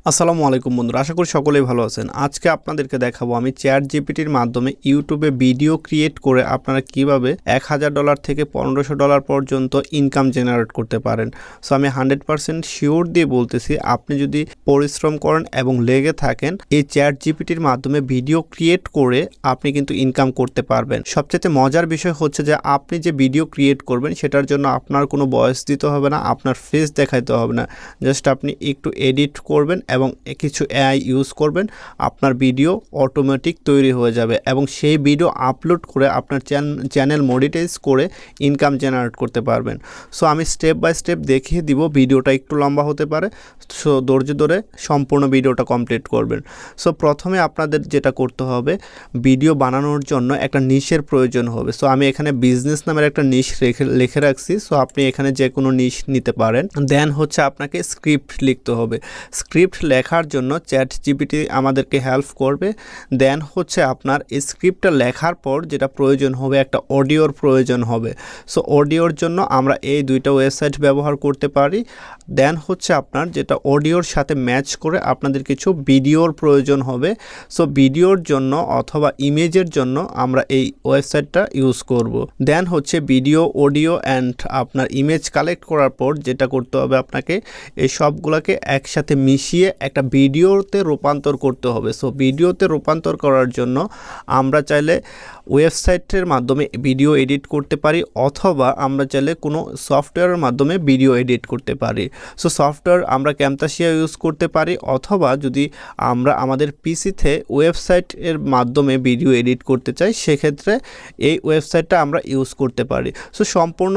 আসসালামু আলাইকুম বন্ধুরা, আশা করি সকলেই ভালো আছেন। আজকে আপনাদেরকে দেখাবো আমি ChatGPTর মাধ্যমে ইউটিউবে ভিডিও ক্রিয়েট করে আপনারা কিভাবে $1000 থেকে $1500 পর্যন্ত ইনকাম জেনারেট করতে পারেন। সো আমি 100% শিওর দিয়ে বলতেছি, আপনি যদি পরিশ্রম করেন এবং লেগে থাকেন, এই ChatGPTর মাধ্যমে ভিডিও ক্রিয়েট করে আপনি কিন্তু ইনকাম করতে পারবেন। সবচেয়ে মজার বিষয় হচ্ছে যে আপনি যে ভিডিও ক্রিয়েট করবেন সেটার জন্য আপনার কোনো ভয়েস দিতে হবে না, আপনার ফেস দেখাইতে হবে না, জাস্ট আপনি একটু এডিট করবেন এবং কিছু এআই ইউজ করবেন, আপনার ভিডিও অটোমেটিক তৈরি হয়ে যাবে এবং সেই ভিডিও আপলোড করে আপনার চ্যানেল মনিটাইজ করে ইনকাম জেনারেট করতে পারবেন। সো আমি স্টেপ বাই স্টেপ দেখিয়ে দিব, ভিডিওটা একটু লম্বা হতে পারে, সো ধৈর্য ধরে সম্পূর্ণ ভিডিওটা কমপ্লিট করবেন। সো প্রথমে আপনাদের যেটা করতে হবে, ভিডিও বানানোর জন্য একটা নিশের প্রয়োজন হবে। সো আমি এখানে বিজনেস নামের একটা নিশ লিখে রাখছি। সো আপনি এখানে যে কোনো নিশ নিতে পারেন। দেন হচ্ছে আপনাকে স্ক্রিপ্ট লিখতে হবে। স্ক্রিপ্ট লেখার জন্য ChatGPT আমাদেরকে হেল্প করবে। দেন হচ্ছে আপনার স্ক্রিপ্টটা লেখার পর যেটা প্রয়োজন হবে, একটা অডিওর প্রয়োজন হবে। সো অডিওর জন্য আমরা এই দুইটা ওয়েবসাইট ব্যবহার করতে পারি। দেন হচ্ছে আপনার যেটা অডিওর সাথে ম্যাচ করে আপনাদের কিছু ভিডিওর প্রয়োজন হবে। সো ভিডিওর জন্য অথবা ইমেজের জন্য আমরা এই ওয়েবসাইটটা ইউজ করব। দেন হচ্ছে ভিডিও, অডিও অ্যান্ড আপনার ইমেজ কালেক্ট করার পর যেটা করতে হবে, আপনাকে এই সবগুলোকে একসাথে মিশিয়ে একটা ভিডিওতে রূপান্তর করতে হবে। সো ভিডিওতে রূপান্তর করার জন্য আমরা চাইলে ওয়েবসাইটের মাধ্যমে ভিডিও এডিট করতে পারি, অথবা আমরা চাইলে কোনো সফটওয়্যারের মাধ্যমে ভিডিও এডিট করতে পারি। সো সফটওয়্যার আমরা ক্যামতাসিয়া ইউজ করতে পারি, অথবা যদি আমরা আমাদের পিসিতে ওয়েবসাইটের মাধ্যমে ভিডিও এডিট করতে চাই, সেক্ষেত্রে এই ওয়েবসাইটটা আমরা ইউজ করতে পারি। সো সম্পূর্ণ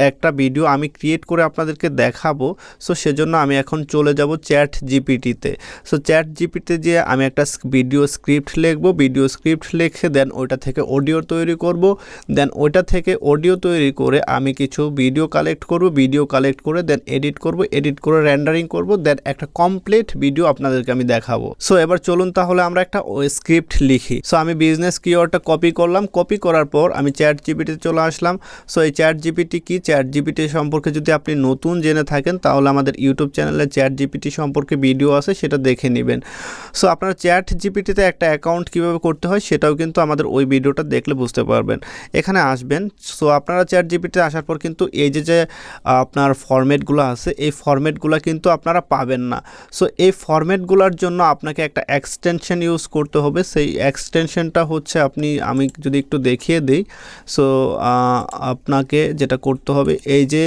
একটা ভিডিও আমি ক্রিয়েট করে আপনাদেরকে দেখাবো। সো সেজন্য আমি এখন চলে যাব ChatGPTতে। সো ChatGPTতে যে আমি একটা ভিডিও স্ক্রিপ্ট লিখবো, ভিডিও স্ক্রিপ্ট লিখে দেন ওইটা থেকে অডিও তৈরি করব। দেন ওইটা থেকে অডিও তৈরি করে আমি কিছু ভিডিও কালেক্ট করব, ভিডিও কালেক্ট করে দেন এডিট করব, এডিট করে রেন্ডারিং করব, দেন একটা কমপ্লিট ভিডিও আপনাদেরকে আমি দেখাবো। সো এবার চলুন তাহলে আমরা একটা স্ক্রিপ্ট লিখি। সো আমি বিজনেস কিওয়ার্ডটা কপি করলাম, কপি করার পর আমি ChatGPTতে চলে আসলাম। সো এই ChatGPT কি, ChatGPT সম্পর্কে যদি আপনি নতুন জেনে থাকেন তাহলে আমাদের ইউটিউব চ্যানেলে ChatGPT সম্পর্কে ভিডিও আছে, সেটা দেখে নেবেন। সো আপনারা ChatGPTতে একটা অ্যাকাউন্ট কীভাবে করতে হয় সেটাও কিন্তু আমাদের ওই ভিডিওটা দেখলে বুঝতে পারবেন। এখানে আসবেন। সো আপনারা ChatGPTতে আসার পর কিন্তু এই যে আপনার ফরম্যাটগুলো আছে, এই ফরম্যাটগুলো কিন্তু আপনারা পাবেন না। সো এই ফরম্যাটগুলোর জন্য আপনাকে একটা এক্সটেনশন ইউজ করতে হবে। সেই এক্সটেনশনটা হচ্ছে আমি যদি একটু দেখিয়ে দিই। সো আপনাকে যেটা করতে হবে, এই যে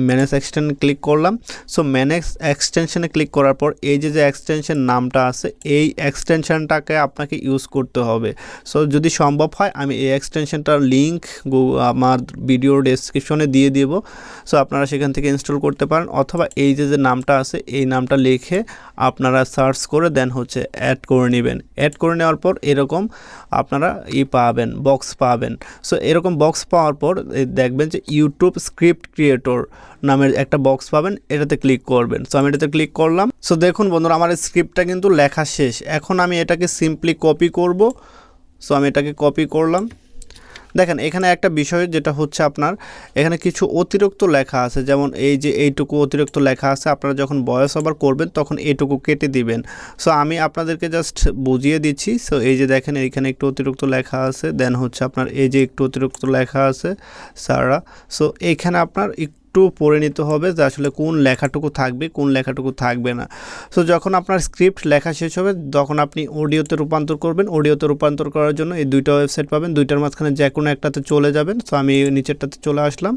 ম্যানেজ এক্সটেনশন ক্লিক করলাম। সো ম্যানেজ এক্সটেনশনে ক্লিক করার পর এই যে এক্সটেনশন নামটা আছে, এই এক্সটেনশনটাকে আপনাকে ইউজ করতে হবে। সো যদি সম্ভব হয় আমি এই এক্সটেনশনটার লিঙ্ক আমার ভিডিওর ডেসক্রিপশনে দিয়ে দেব। সো আপনারা সেখান থেকে ইনস্টল করতে পারেন, অথবা এই যে নামটা আছে এই নামটা লিখে আপনারা সার্চ করে দেন হচ্ছে অ্যাড করে নেবেন। অ্যাড করে নেওয়ার পর এরকম আপনারা পাবেন, বক্স পাবেন। সো এরকম বক্স পাওয়ার পর দেখবেন যে ইউটিউব স্ক্রিপ্ট ক্রিয়েটর নামের একটা বক্স পাবেন, এটাতে ক্লিক করবেন। সো আমি এটাতে ক্লিক করলাম। সো দেখুন বন্ধুরা, আমার স্ক্রিপ্টটা কিন্তু লেখা শেষ। এখন আমি এটাকে সিম্পলি কপি করব। সো আমি এটাকে কপি করলাম। দেখেন এখানে একটা বিষয় যেটা হচ্ছে, আপনার এখানে কিছু অতিরিক্ত লেখা আছে, যেমন এই যে এইটুকু অতিরিক্ত লেখা আছে। আপনারা যখন ভয়েস ওভার করবেন তখন এইটুকু কেটে দিবেন। সো আমি আপনাদেরকে জাস্ট বুঝিয়ে দিচ্ছি। সো এই যে দেখেন এইখানে একটু অতিরিক্ত লেখা আছে, দেন হচ্ছে আপনার এই যে একটু অতিরিক্ত লেখা আছে সারা। সো এইখানে আপনার একটু পড়ে নিতে হবে যে আসলে কোন লেখাটুকু থাকবে, কোন লেখাটুকু থাকবে না। সো যখন আপনার স্ক্রিপ্ট লেখা শেষ হবে তখন আপনি অডিওতে রূপান্তর করবেন। অডিওতে রূপান্তর করার জন্য এই দুইটা ওয়েবসাইট পাবেন, দুইটার মাঝখানে যে কোনো একটাতে চলে যাবেন। সো আমি নিচেরটাতে চলে আসলাম।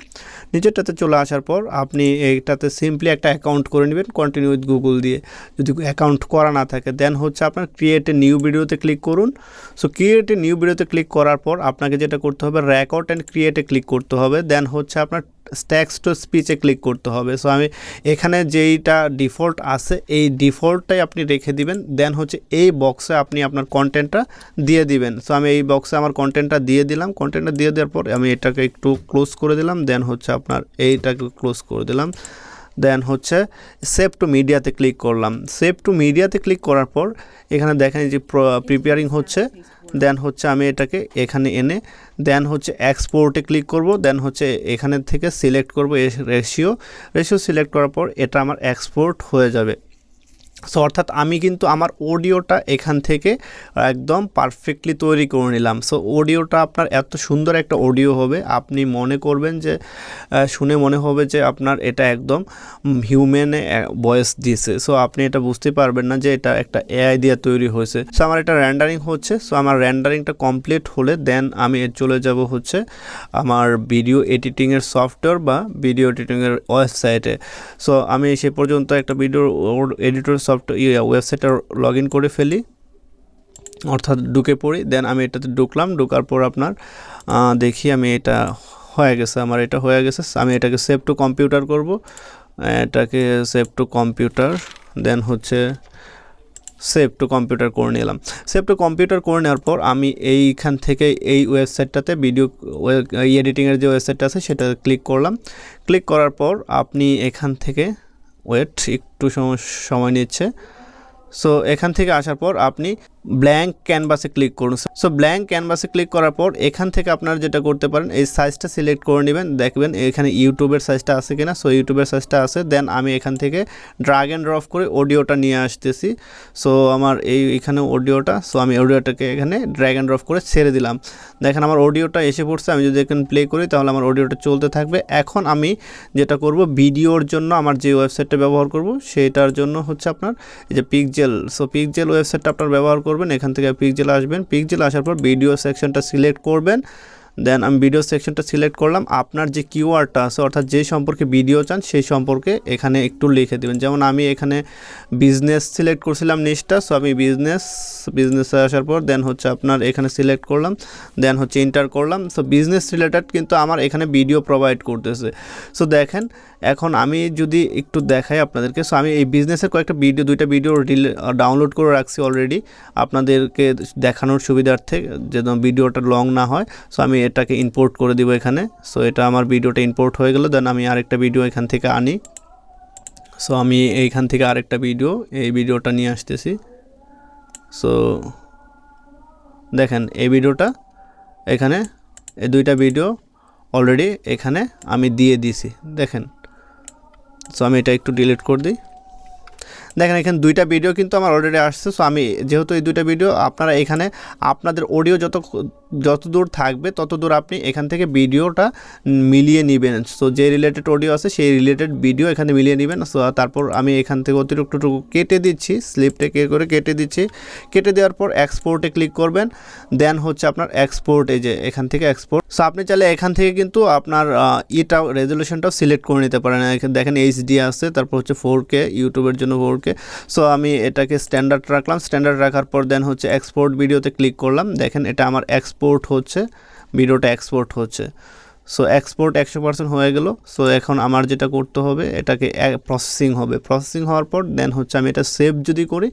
নিচেরটাতে চলে আসার পর আপনি এইটাতে সিম্পলি একটা অ্যাকাউন্ট করে নেবেন কন্টিনিউ উইথ গুগল দিয়ে, যদি অ্যাকাউন্ট করা না থাকে। দেন হচ্ছে আপনার ক্রিয়েট এ নিউ ভিডিওতে ক্লিক করুন। সো ক্রিয়েট এ নিউ ভিডিওতে ক্লিক করার পর আপনাকে যেটা করতে হবে, রেকর্ড অ্যান্ড ক্রিয়েটে ক্লিক করতে হবে। দেন হচ্ছে আপনার টেক্সট টু স্পিচে ক্লিক করতে হবে। সো আমি এখানে যেইটা ডিফল্ট আছে এই ডিফল্টটাই আপনি রেখে দিবেন। দেন হচ্ছে এই বক্সে আপনি আপনার কন্টেন্টটা দিয়ে দিবেন। সো আমি এই বক্সে আমার কন্টেন্টটা দিয়ে দিলাম। কন্টেন্টটা দিয়ে দেওয়ার পর আমি এটাকে একটু ক্লোজ করে দিলাম। দেন হচ্ছে আপনার এইটাকে ক্লোজ করে দিলাম। দেন হচ্ছে সেভ টু মিডিয়াতে ক্লিক করলাম। সেভ টু মিডিয়াতে ক্লিক করার পর এখানে দেখেন যে প্রিপেয়ারিং হচ্ছে। দেন হচ্ছে আমি এটাকে এখানে এনে দেন হচ্ছে এক্সপোর্টে ক্লিক করব। দেন হচ্ছে এখানে থেকে সিলেক্ট করব রেশিও সিলেক্ট করার পর এটা আমার এক্সপোর্ট হয়ে যাবে। সো অর্থাৎ আমি কিন্তু আমার অডিওটা এখান থেকে একদম পারফেক্টলি তৈরি করে নিলাম। সো অডিওটা আপনার এত সুন্দর একটা অডিও হবে, আপনি মনে করবেন যে শুনে মনে হবে যে আপনার এটা একদম হিউম্যানে ভয়েস দিয়েছে। সো আপনি এটা বুঝতে পারবেন না যে এটা একটা এআই দিয়ে তৈরি হয়েছে। সো আমার এটা রেন্ডারিং হচ্ছে। সো আমার রেন্ডারিংটা কমপ্লিট হলে দেন আমি চলে যাব হচ্ছে আমার ভিডিও এডিটিংয়ের সফটওয়্যার বা ভিডিও এডিটিংয়ের ওয়েবসাইটে। সো আমি সে পর্যন্ত একটা ভিডিও এডিটর ওয়েবসাইটটা লগ ইন করে ফেলি, অর্থাৎ ঢুকে পড়ি। দেন আমি এটাতে ঢুকলাম, ঢোকার পর আপনার দেখি আমি এটা হয়ে গেছে, আমার এটা হয়ে গেছে। আমি এটাকে সেভ টু কম্পিউটার করব, এটাকে সেভ টু কম্পিউটার, দেন হচ্ছে সেভ টু কম্পিউটার করে নিলাম। সেভ টু কম্পিউটার করে নেওয়ার পর আমি এইখান থেকে এই ওয়েবসাইটটাতে ভিডিও এডিটিংয়ের যে ওয়েবসাইটটা আছে সেটা ক্লিক করলাম। ক্লিক করার পর আপনি এখান থেকে একটু সময় নিচ্ছে। সো এখান থেকে আসার পর আপনি ব্ল্যাঙ্ক ক্যানভাসে ক্লিক করুন। সো ব্ল্যাঙ্ক ক্যানভাসে ক্লিক করার পর এখান থেকে আপনারা যেটা করতে পারেন, এই সাইজটা সিলেক্ট করে নেবেন, দেখবেন এখানে ইউটিউবের সাইজটা আছে কিনা। সো ইউটিউবের সাইজটা আছে। দেন আমি এখান থেকে ড্র্যাগ অ্যান্ড ড্রপ করে অডিওটা নিয়ে আসতেছি। সো আমার এইখানে অডিওটা, সো আমি অডিওটাকে এখানে ড্র্যাগ অ্যান্ড ড্রপ করে ছেড়ে দিলাম। দেখেন আমার অডিওটা এসে পড়ছে। আমি যদি এখানে প্লে করি তাহলে আমার অডিওটা চলতে থাকবে। এখন আমি যেটা করব, ভিডিওর জন্য আমার যে ওয়েবসাইটটা ব্যবহার করব সেটার জন্য হচ্ছে আপনার এই যে পিক্সেল। সো পিক্সেল ওয়েবসাইটটা আপনার ব্যবহার করবেন। এখান থেকে পিক্সেল আসবেন, পিক্সেল আসার পর ভিডিও সেকশনটা সিলেক্ট করবেন। দেন আমি ভিডিও সেকশনটা সিলেক্ট করলাম। আপনার যে কিওয়ার্ডটা আছে, অর্থাৎ যে সম্পর্কে ভিডিও চান সেই সম্পর্কে এখানে একটু লিখে দেবেন। যেমন আমি এখানে বিজনেস সিলেক্ট করছিলাম নিচটা। সো আমি বিজনেসে আসার পর দেন হচ্ছে আপনার এখানে সিলেক্ট করলাম, দেন হচ্ছে এন্টার করলাম। সো বিজনেস রিলেটেড কিন্তু আমার এখানে ভিডিও প্রোভাইড করতেছে। সো দেখেন এখন আমি যদি একটু দেখাই আপনাদেরকে। সো আমি এই বিজনেসের কয়েকটা দুইটা ভিডিও ডাউনলোড করে রাখছি অলরেডি আপনাদেরকে দেখানোর সুবিধার্থে, যেন ভিডিওটা লং না হয়। সো আমি এটাকে ইম্পোর্ট করে দিব এখানে। সো এটা আমার ভিডিওটা ইম্পোর্ট হয়ে গেল। দেন আমি আরেকটা ভিডিও এখান থেকে আনি। সো আমি এইখান থেকে আরেকটা এই ভিডিওটা নিয়ে আসতেছি। সো দেখেন এই ভিডিওটা এখানে, এই দুইটা ভিডিও অলরেডি এখানে আমি দিয়ে দিছি, দেখেন। সো আমি এটা একটু ডিলিট করে দিই। দেখেন এখানে দুইটা ভিডিও কিন্তু আমার অলরেডি আসছে। সো আমি যেহেতু এই দুইটা ভিডিও, আপনারা এখানে আপনাদের অডিও যত দূর থাকবে তত দূর আপনি এখান থেকে ভিডিওটা মিলিয়ে নেবেন। সো যে রিলেটেড অডিও আছে সেই রিলেটেড ভিডিও এখানে মিলিয়ে নেবেন। সো তারপর আমি এখান থেকে অতিরিক্তটুকু কেটে দিচ্ছি, স্লিপটা করে কেটে দিচ্ছি। কেটে দেওয়ার পর এক্সপোর্টে ক্লিক করবেন। দেন হচ্ছে আপনার এক্সপোর্ট, এই যে এখান থেকে এক্সপোর্ট। সো আপনি চাইলে এখান থেকে কিন্তু আপনার রেজলিউশনটাও সিলেক্ট করে নিতে পারেন। এখানে দেখেন এইচডি আছে, তারপর হচ্ছে 4K, ইউটিউবের জন্য 4K। সো আমি এটাকে স্ট্যান্ডার্ড রাখলাম। স্ট্যান্ডার্ড রাখার পর দেন হচ্ছে এক্সপোর্ট ভিডিওতে ক্লিক করলাম। দেখেন এটা আমার এক্সপোর্ট হচ্ছে, ভিডিওটা এক্সপোর্ট হচ্ছে। সো এক্সপোর্ট 100% হয়ে গেল। সো এখন আমার যেটা করতে হবে, এটাকে প্রসেসিং হবে। প্রসেসিং হওয়ার পর দেন হচ্ছে আমি এটা সেভ যদি করি,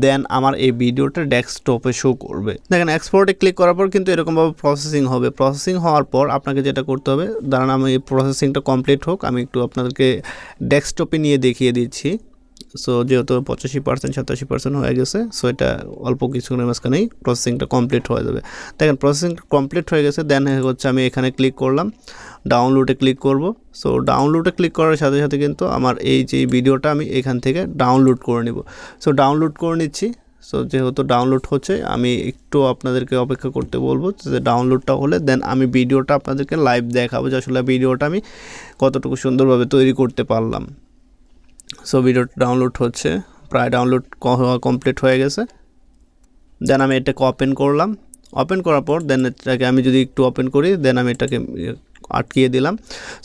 দেন আমার এই ভিডিওটা ডেস্কটপে শো করবে। দেখেন এক্সপোর্টে ক্লিক করার পর কিন্তু এরকমভাবে প্রসেসিং হবে। প্রসেসিং হওয়ার পর আপনাকে যেটা করতে হবে, দাঁড়ান আমি এই প্রসেসিংটা কমপ্লিট হোক, আমি একটু আপনাদেরকে ডেস্কটপে নিয়ে দেখিয়ে দিচ্ছি। সো যেহেতু 85% 87% হয়ে গেছে, সো এটা অল্প কিছুক্ষণের মাঝখানেই প্রসেসিংটা কমপ্লিট হয়ে যাবে। দেখেন প্রসেসিং কমপ্লিট হয়ে গেছে। দেন হচ্ছে আমি এখানে ক্লিক করলাম, ডাউনলোডে ক্লিক করব। সো ডাউনলোডে ক্লিক করার সাথে সাথে কিন্তু আমার এই যে ভিডিওটা আমি এখান থেকে ডাউনলোড করে নিব। সো ডাউনলোড করে নিচ্ছি। সো যেহেতু ডাউনলোড হচ্ছে, আমি একটু আপনাদেরকে অপেক্ষা করতে বলবো যে ডাউনলোডটা হলে দেন আমি ভিডিওটা আপনাদেরকে লাইভ দেখাবো যে আসলে ভিডিওটা আমি কতটুকু সুন্দরভাবে তৈরি করতে পারলাম। সো ভিডিওটা ডাউনলোড হচ্ছে, প্রায় ডাউনলোড কমপ্লিট হয়ে গেছে। দেন আমি এটাকে ওপেন করলাম। ওপেন করার পর দেন এটাকে আমি যদি একটু ওপেন করি, দেন আমি এটাকে আটকিয়ে দিলাম।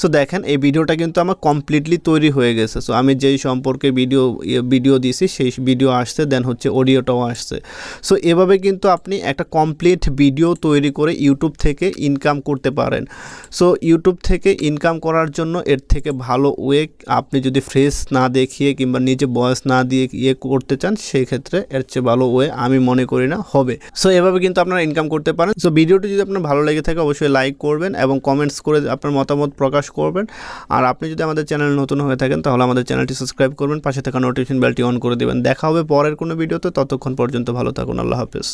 সো দেখেন এই ভিডিওটা কিন্তু আমার কমপ্লিটলি তৈরি হয়ে গেছে। সো আমি যেই সম্পর্কে ভিডিও দিয়েছি সেই ভিডিও আসছে, দেন হচ্ছে অডিওটাও আসছে। সো এভাবে কিন্তু আপনি একটা কমপ্লিট ভিডিও তৈরি করে ইউটিউব থেকে ইনকাম করতে পারেন। সো ইউটিউব থেকে ইনকাম করার জন্য এর থেকে ভালো ওয়ে, আপনি যদি ফ্রেস না দেখিয়ে কিংবা নিজে ভয়েস না দিয়ে করতে চান, সেই ক্ষেত্রে এর চেয়ে ভালো ওয়ে আমি মনে করি না হবে। সো এভাবে কিন্তু আপনারা ইনকাম করতে পারেন। সো ভিডিওটি যদি আপনার ভালো লেগে থাকে অবশ্যই লাইক করবেন এবং কমেন্টস করে আপনার মতামত প্রকাশ করবেন। আর আপনি যদি আমাদের চ্যানেল নতুন হয়ে থাকেন তাহলে আমাদের চ্যানেলটি সাবস্ক্রাইব করবেন, পাশে থাকা নোটিফিকেশন বেলটি অন করে দেবেন। দেখা হবে পরের কোনো ভিডিওতে। ততক্ষণ পর্যন্ত ভালো থাকুন। আল্লাহ হাফেজ।